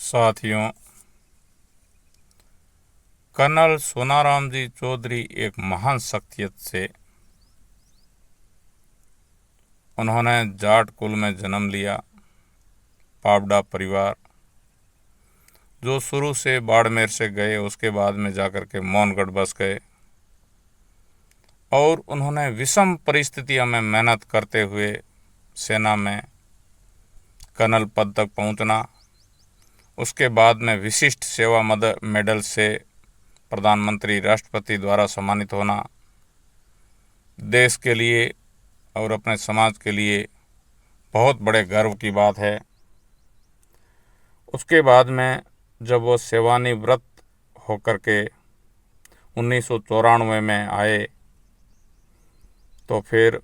साथियों, कर्नल सोनाराम जी चौधरी एक महान शख्सियत से। उन्होंने जाट कुल में जन्म लिया। पावडा परिवार जो शुरू से बाड़मेर से गए, उसके बाद में जाकर के मौनगढ़ बस गए और उन्होंने विषम परिस्थितियों में मेहनत करते हुए सेना में कर्नल पद तक पहुंचना, उसके बाद में विशिष्ट सेवा मेडल से प्रधानमंत्री राष्ट्रपति द्वारा सम्मानित होना, देश के लिए और अपने समाज के लिए बहुत बड़े गर्व की बात है। उसके बाद में जब वो सेवानिवृत्त होकर के 1994 में आए तो फिर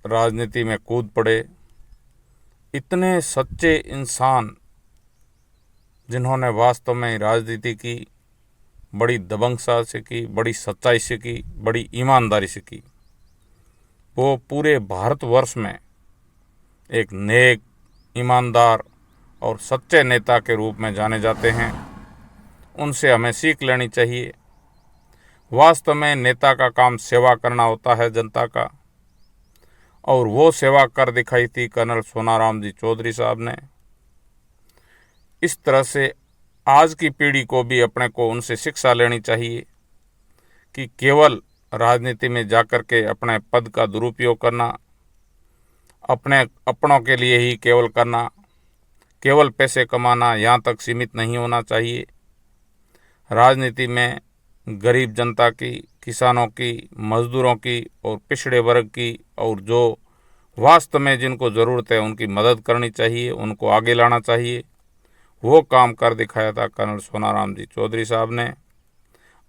राजनीति में कूद पड़े। इतने सच्चे इंसान जिन्होंने वास्तव में राजनीति की बड़ी दबंगता से की, बड़ी सच्चाई से की, बड़ी ईमानदारी से की, वो पूरे भारतवर्ष में एक नेक, ईमानदार और सच्चे नेता के रूप में जाने जाते हैं। उनसे हमें सीख लेनी चाहिए। वास्तव में नेता का काम सेवा करना होता है जनता का, और वो सेवा कर दिखाई थी कर्नल सोनाराम जी चौधरी साहब ने। इस तरह से आज की पीढ़ी को भी अपने को उनसे शिक्षा लेनी चाहिए कि केवल राजनीति में जाकर के अपने पद का दुरुपयोग करना, अपने अपनों के लिए ही केवल करना, केवल पैसे कमाना, यहाँ तक सीमित नहीं होना चाहिए। राजनीति में गरीब जनता की, किसानों की, मजदूरों की और पिछड़े वर्ग की और जो वास्तव में जिनको ज़रूरत है उनकी मदद करनी चाहिए, उनको आगे लाना चाहिए। वो काम कर दिखाया था कर्नल सोनाराम जी चौधरी साहब ने।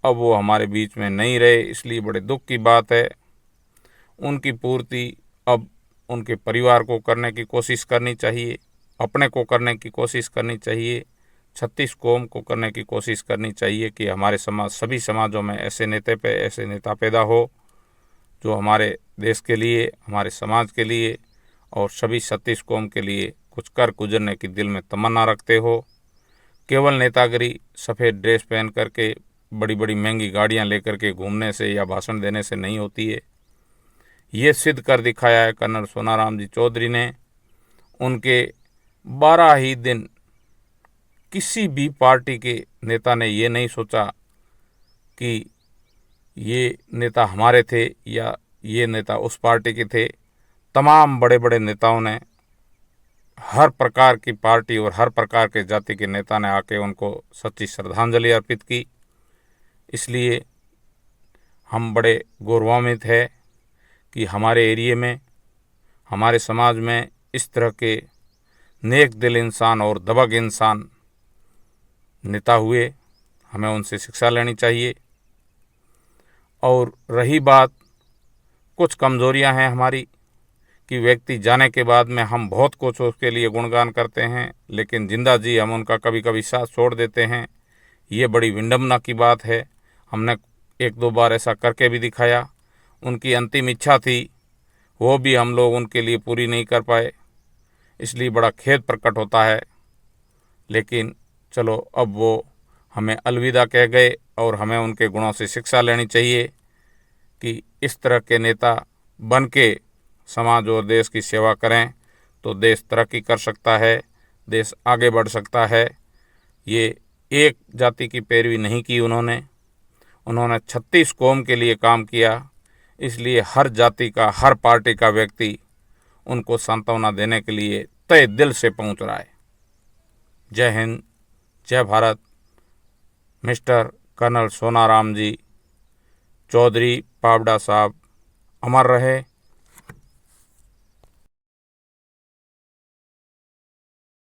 अब वो हमारे बीच में नहीं रहे, इसलिए बड़े दुख की बात है। उनकी पूर्ति अब उनके परिवार को करने की कोशिश करनी चाहिए, अपने को करने की कोशिश करनी चाहिए, 36 कौम को करने की कोशिश करनी चाहिए कि हमारे समाज, सभी समाजों में ऐसे नेता पैदा हो जो हमारे देश के लिए, हमारे समाज के लिए और सभी 36 कौम के लिए कुछ कर गुजरने की दिल में तमन्ना रखते हो। केवल नेतागिरी सफ़ेद ड्रेस पहन करके, बड़ी बड़ी महंगी गाड़ियां लेकर के घूमने से या भाषण देने से नहीं होती है। ये सिद्ध कर दिखाया है कर्नल सोनाराम जी चौधरी ने। उनके 12 ही दिन किसी भी पार्टी के नेता ने ये नहीं सोचा कि ये नेता हमारे थे या ये नेता उस पार्टी के थे। तमाम बड़े बड़े नेताओं ने, हर प्रकार की पार्टी और हर प्रकार के जाति के नेता ने आके उनको सच्ची श्रद्धांजलि अर्पित की। इसलिए हम बड़े गौरवान्वित हैं कि हमारे एरिए में, हमारे समाज में इस तरह के नेक दिल इंसान और दबंग इंसान नेता हुए। हमें उनसे शिक्षा लेनी चाहिए। और रही बात, कुछ कमज़ोरियां हैं हमारी कि व्यक्ति जाने के बाद में हम बहुत कुछ उसके लिए गुणगान करते हैं, लेकिन जिंदा जी हम उनका कभी कभी साथ छोड़ देते हैं। ये बड़ी विडंबना की बात है। हमने 1-2 बार ऐसा करके भी दिखाया। उनकी अंतिम इच्छा थी, वो भी हम लोग उनके लिए पूरी नहीं कर पाए, इसलिए बड़ा खेद प्रकट होता है। लेकिन चलो, अब वो हमें अलविदा कह गए और हमें उनके गुणों से शिक्षा लेनी चाहिए कि इस तरह के नेता बन के समाज और देश की सेवा करें तो देश तरक्की कर सकता है, देश आगे बढ़ सकता है। ये एक जाति की पैरवी नहीं की उन्होंने 36 कौम के लिए काम किया। इसलिए हर जाति का, हर पार्टी का व्यक्ति उनको सांत्वना देने के लिए तहे दिल से पहुंच रहा है। जय हिंद, जय भारत। मिस्टर कर्नल सोनाराम जी चौधरी पावडा साहब अमर रहे।